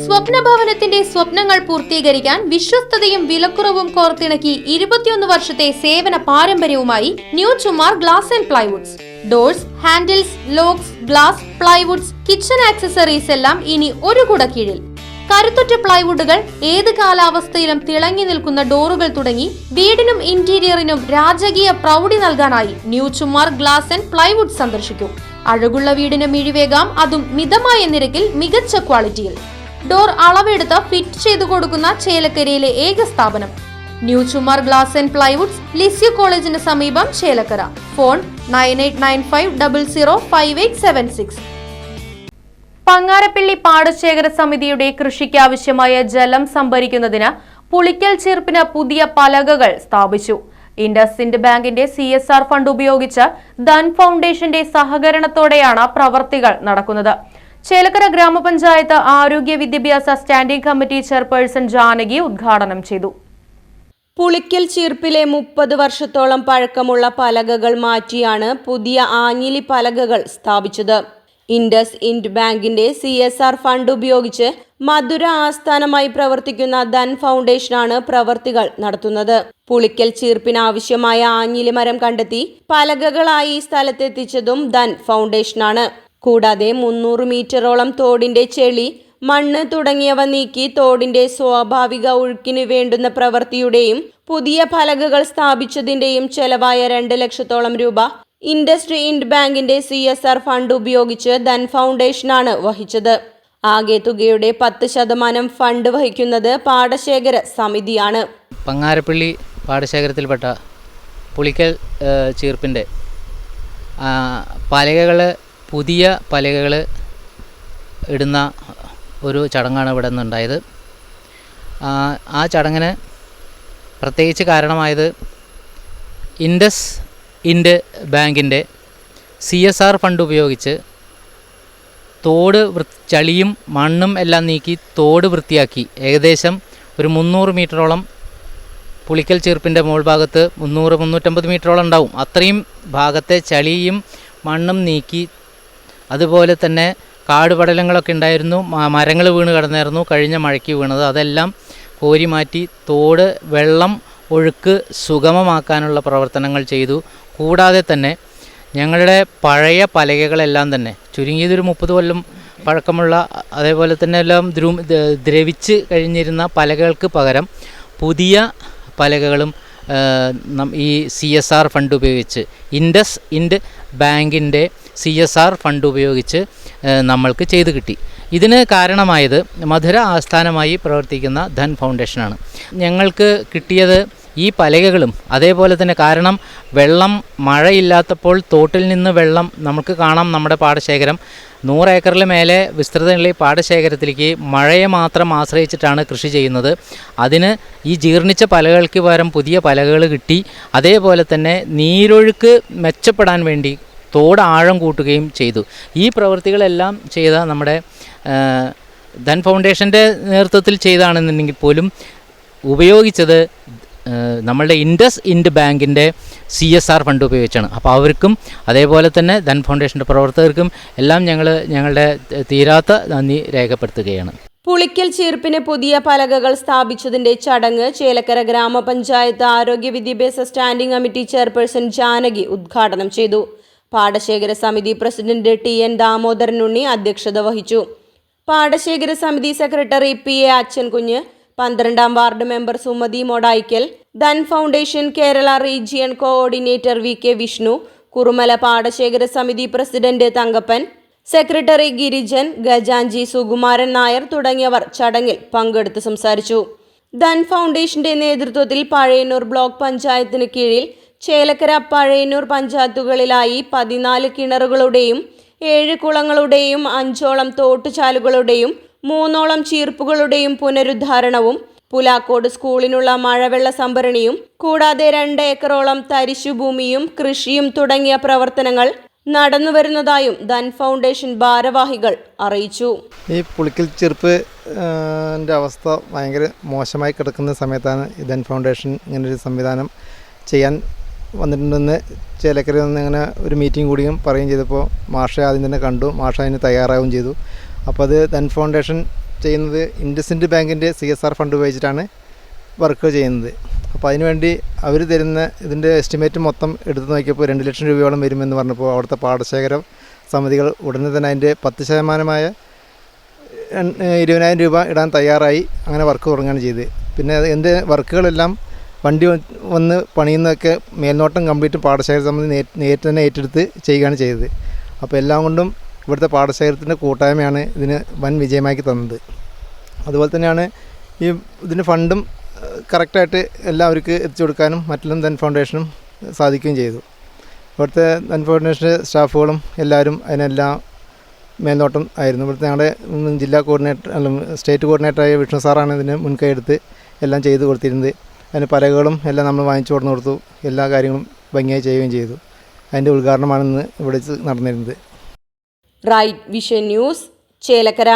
സ്വപ്നഭവനത്തിന്റെ സ്വപ്നങ്ങൾ പൂർത്തീകരിക്കാൻ വിശ്വസ്തതയും വിലക്കുറവും കോർത്തിണക്കി 21 വർഷത്തെ സേവന പാരമ്പര്യവുമായി new Chumar glass and plywoods. Doors, handles, locks, glass, plywoods, kitchen accessories എല്ലാം ഇനി ഒരു കുട കീഴിൽ. കരുത്തുറ്റ പ്ലൈവുഡുകൾ, ഏത് കാലാവസ്ഥയിലും തിളങ്ങി നിൽക്കുന്ന ഡോറുകൾ തുടങ്ങി വീടിനും ഇന്റീരിയറിനും രാജകീയ പ്രൗഢി നൽകാനായി new Chumar glass and plywood സന്ദർശിക്കൂ. അഴകുള്ള വീടിന് മിഴിവേകാം, അതും മിതമായ നിരക്കിൽ മികച്ച ക്വാളിറ്റിയിൽ. ഡോർ അളവെടുത്ത് ഫിറ്റ് ചെയ്തു കൊടുക്കുന്ന ചേലക്കരയിലെ ഏക സ്ഥാപനം new Chumar glass and plywoods, Lisieux കോളേജിന് സമീപം, ചേലക്കര. ഫോൺ 9895005876. പങ്ങാരപ്പള്ളി പാടശേഖര സമിതിയുടെ കൃഷിക്കാവശ്യമായ ജലം സംഭരിക്കുന്നതിന് പുളിക്കൽ ചീർപ്പിന് പുതിയ പലകകൾ സ്ഥാപിച്ചു. ഇൻഡസ്ഇൻഡ് ബാങ്കിന്റെ CSR ഫണ്ട് ഉപയോഗിച്ച് ധൻ ഫൗണ്ടേഷന്റെ സഹകരണത്തോടെയാണ് പ്രവർത്തികൾ നടക്കുന്നത്. ചേലക്കര ഗ്രാമപഞ്ചായത്ത് ആരോഗ്യ വിദ്യാഭ്യാസ സ്റ്റാൻഡിംഗ് കമ്മിറ്റി ചെയർപേഴ്സൺ ജാനകി ഉദ്ഘാടനം ചെയ്തു. പുളിക്കൽ ചീർപ്പിലെ 30 വർഷത്തോളം പഴക്കമുള്ള പലകകൾ മാറ്റിയാണ് പുതിയ ആഞ്ഞിലി പലകകൾ സ്ഥാപിച്ചത്. ഇൻഡസ്ഇൻഡ് ബാങ്കിന്റെ CSR ഫണ്ട് ഉപയോഗിച്ച് മധുര ആസ്ഥാനമായി പ്രവർത്തിക്കുന്ന ധൻ ഫൗണ്ടേഷനാണ് പ്രവർത്തികൾ നടത്തുന്നത്. പുളിക്കൽ ചീർപ്പിനാവശ്യമായ ആഞ്ഞിലി മരം കണ്ടെത്തി പലകകളായി സ്ഥലത്തെത്തിച്ചതും ധൻ ഫൗണ്ടേഷനാണ്. കൂടാതെ 300 മീറ്ററോളം തോടിന്റെ ചെളി, മണ്ണ് തുടങ്ങിയവ നീക്കി തോടിന്റെ സ്വാഭാവിക ഒഴുക്കിന് വേണ്ടുന്ന പ്രവൃത്തിയുടെയും പുതിയ പലകകൾ സ്ഥാപിച്ചതിന്റെയും ചെലവായ 2 ലക്ഷത്തോളം രൂപ ഇൻഡസ്ഇൻഡ് ബാങ്കിന്റെ CSR ഫണ്ട് ഉപയോഗിച്ച് ധൻ ഫൗണ്ടേഷനാണ് വഹിച്ചത്. ആകെ തുകയുടെ 10% ഫണ്ട് വഹിക്കുന്നത് പാടശേഖര സമിതിയാണ്. പങ്ങാരപ്പള്ളി പാടശേഖരത്തിൽപ്പെട്ട പുളിക്കൽ ചീർപ്പിൻ്റെ പുതിയ പലകകൾ ഇടുന്ന ഒരു ചടങ്ങാണ് ഇവിടെ നിന്നുണ്ടായത്. ആ ചടങ്ങിന് പ്രത്യേകിച്ച് കാരണമായത് ഇൻഡസ്ഇൻഡ് ബാങ്കിൻ്റെ CSR ഫണ്ട് ഉപയോഗിച്ച് തോട് ചളിയും മണ്ണും എല്ലാം നീക്കി തോട് വൃത്തിയാക്കി ഏകദേശം ഒരു 300 മീറ്ററോളം പുളിക്കൽ ചീർപ്പിൻ്റെ മുകൾ ഭാഗത്ത് 300-350 മീറ്ററോളം ഉണ്ടാവും. അത്രയും ഭാഗത്തെ ചളിയും മണ്ണും നീക്കി, അതുപോലെ തന്നെ കാടുപടലങ്ങളൊക്കെ ഉണ്ടായിരുന്നു, മരങ്ങൾ വീണ് കിടന്നായിരുന്നു കഴിഞ്ഞ മഴയ്ക്ക് വീണത്. അതെല്ലാം കോരി മാറ്റി തോട് വെള്ളം ഒഴുക്ക് സുഗമമാക്കാനുള്ള പ്രവർത്തനങ്ങൾ ചെയ്തു. കൂടാതെ തന്നെ ഞങ്ങളുടെ പഴയ പലകകളെല്ലാം തന്നെ ചുരുങ്ങിയതൊരു 30 കൊല്ലം പഴക്കമുള്ള, അതേപോലെ തന്നെ എല്ലാം ദ്രവിച്ച് കഴിഞ്ഞിരുന്ന പലകകൾക്ക് പകരം പുതിയ പലകകളും ഈ CSR ഫണ്ട് ഉപയോഗിച്ച് ഇൻഡസ്ഇൻഡ് ബാങ്കിൻ്റെ CSR ഫണ്ട് ഉപയോഗിച്ച് നമ്മൾക്ക് ചെയ്തു കിട്ടി. ഇതിന് കാരണമായത് മധുര ആസ്ഥാനമായി പ്രവർത്തിക്കുന്ന ധൻ ഫൗണ്ടേഷനാണ്. ഞങ്ങൾക്ക് കിട്ടിയത് ഈ പലകകളും അതേപോലെ തന്നെ, കാരണം വെള്ളം മഴയില്ലാത്തപ്പോൾ തോട്ടിൽ നിന്ന് വെള്ളം നമുക്ക് കാണാം. നമ്മുടെ പാടശേഖരം 100 ഏക്കറിൽ മേലെ വിസ്തൃതമുള്ള ഈ പാടശേഖരത്തിലേക്ക് മഴയെ മാത്രം ആശ്രയിച്ചിട്ടാണ് കൃഷി ചെയ്യുന്നത്. അതിന് ഈ ജീർണിച്ച പലകൾക്ക് പകരം പുതിയ പലകകൾ കിട്ടി. അതേപോലെ തന്നെ നീരൊഴുക്ക് മെച്ചപ്പെടാൻ വേണ്ടി തോട് ആഴം കൂട്ടുകയും ചെയ്തു. ഈ പ്രവൃത്തികളെല്ലാം ചെയ്ത നമ്മുടെ ധൻ ഫൗണ്ടേഷൻ്റെ നേതൃത്വത്തിൽ ചെയ്താണെന്നുണ്ടെങ്കിൽ പോലും ഉപയോഗിച്ചത് നമ്മളുടെ ഇൻഡസ്ഇൻഡ് ബാങ്കിൻ്റെ CSR ഫണ്ട് ഉപയോഗിച്ചാണ്. അപ്പോൾ അവർക്കും അതേപോലെ തന്നെ ധൻ ഫൗണ്ടേഷൻ്റെ പ്രവർത്തകർക്കും എല്ലാം ഞങ്ങളുടെ തീരാത്ത നന്ദി രേഖപ്പെടുത്തുകയാണ്. പുളിക്കൽ ചീർപ്പിന് പുതിയ പലകകൾ സ്ഥാപിച്ചതിന്റെ ചടങ്ങ് ചേലക്കര ഗ്രാമപഞ്ചായത്ത് ആരോഗ്യ വിദ്യാഭ്യാസ സ്റ്റാൻഡിംഗ് കമ്മിറ്റി ചെയർപേഴ്സൺ ജാനകി ഉദ്ഘാടനം ചെയ്തു. പാടശേഖര സമിതി പ്രസിഡന്റ് TN ദാമോദരനുണ്ണി അധ്യക്ഷത വഹിച്ചു. പാടശേഖര സമിതി സെക്രട്ടറി PA അച്ഛൻകുഞ്ഞ്, 12ാം ward member Sumathi Modayikkal, Dhan foundation Kerala region coordinator VK Vishnu, Kurumala പാടശേഖര സമിതി പ്രസിഡന്റ് തങ്കപ്പൻ, സെക്രട്ടറി ഗിരിജൻ, ഗജാഞ്ചി സുകുമാരൻ നായർ തുടങ്ങിയവർ ചടങ്ങിൽ പങ്കെടുത്ത് സംസാരിച്ചു. ധൻ ഫൗണ്ടേഷന്റെ നേതൃത്വത്തിൽ പഴയന്നൂർ ബ്ലോക്ക് പഞ്ചായത്തിന് കീഴിൽ ചേലക്കര പഴയന്നൂർ പഞ്ചായത്തുകളിലായി 14 കിണറുകളുടെയും 7 കുളങ്ങളുടെയും 5ഓളം തോട്ടുചാലുകളുടെയും 3ഓളം ചീർപ്പുകളുടെയും പുനരുദ്ധാരണവും പുലാക്കോട് സ്കൂളിനുള്ള മഴവെള്ള സംഭരണിയും കൂടാതെ 2 ഏക്കറോളം തരിശുഭൂമിയും കൃഷിയും തുടങ്ങിയ പ്രവർത്തനങ്ങൾ നടന്നുവരുന്നതായും ധൻ ഫൗണ്ടേഷൻ ഭാരവാഹികൾ അറിയിച്ചു. ഈ പുളിക്കൽ ചീർപ്പിൻ്റെ അവസ്ഥ ഭയങ്കര മോശമായി കിടക്കുന്ന സമയത്താണ് ഈ ധൻ ഫൗണ്ടേഷൻ ഇങ്ങനൊരു സംവിധാനം ചെയ്യാൻ വന്നിട്ടുണ്ടെന്ന് ചേലക്കരയിൽ നിന്ന് ഇങ്ങനെ ഒരു മീറ്റിംഗ് കൂടിയും പറയുകയും ചെയ്തപ്പോൾ മാഷ ആദ്യം തന്നെ കണ്ടു. മാഷ അതിന് തയ്യാറാവുകയും ചെയ്തു. അപ്പോൾ അത് ധൻ ഫൗണ്ടേഷൻ ചെയ്യുന്നത് ഇൻഡസ്ഇൻഡ് ബാങ്കിൻ്റെ CSR ഫണ്ട് ഉപയോഗിച്ചിട്ടാണ് വർക്ക് ചെയ്യുന്നത്. അപ്പോൾ അതിനുവേണ്ടി അവർ തരുന്ന ഇതിൻ്റെ എസ്റ്റിമേറ്റ് മൊത്തം എടുത്ത് നോക്കിയപ്പോൾ 2 ലക്ഷം രൂപയോളം വരുമെന്ന് പറഞ്ഞപ്പോൾ അവിടുത്തെ പാടശേഖര സമിതികൾ ഉടനെ തന്നെ അതിൻ്റെ 10% 20,000 രൂപ ഇടാൻ തയ്യാറായി. അങ്ങനെ വർക്ക് തുടങ്ങുകയാണ് ചെയ്തത്. പിന്നെ എൻ്റെ വർക്കുകളെല്ലാം വണ്ടി വന്ന് പണിയുന്നതൊക്കെ മേൽനോട്ടം കംപ്ലീറ്റ് പാടശേഖര സമിതി നേരിട്ട് തന്നെ ഏറ്റെടുത്ത് ചെയ്യുകയാണ് ചെയ്തത്. അപ്പോൾ എല്ലാം കൊണ്ടും ഇവിടുത്തെ പാടശേഖരത്തിൻ്റെ കൂട്ടായ്മയാണ് ഇതിന് വൻ വിജയമാക്കി തന്നത്. അതുപോലെ തന്നെയാണ് ഇതിന് ഫണ്ടും കറക്റ്റായിട്ട് എല്ലാവർക്കും എത്തിച്ചു കൊടുക്കാനും മറ്റെല്ലാം ധൻ ഫൗണ്ടേഷനും സാധിക്കുകയും ചെയ്തു. ഇവിടുത്തെ ധൻ ഫൗണ്ടേഷൻ്റെ സ്റ്റാഫുകളും എല്ലാവരും അതിനെല്ലാം മേൽനോട്ടം ആയിരുന്നു. ഇവിടുത്തെ ഞങ്ങളുടെ ജില്ലാ കോർഡിനേറ്റർ സ്റ്റേറ്റ് കോർഡിനേറ്ററായ വിഷ്ണു സാറാണ് ഇതിന് മുൻകൈ എടുത്ത് എല്ലാം ചെയ്തു കൊടുത്തിരുന്നത്. അതിന് പലകകളും എല്ലാം നമ്മൾ വാങ്ങിച്ചു കൊടുത്തു. എല്ലാ കാര്യങ്ങളും ഭംഗിയായി ചെയ്യുകയും ചെയ്തു. അതിൻ്റെ ഉദ്ഘാടനമാണ് ഇന്ന് ഇവിടെ നടന്നിരുന്നത്. Right Vision News, Chelakkara.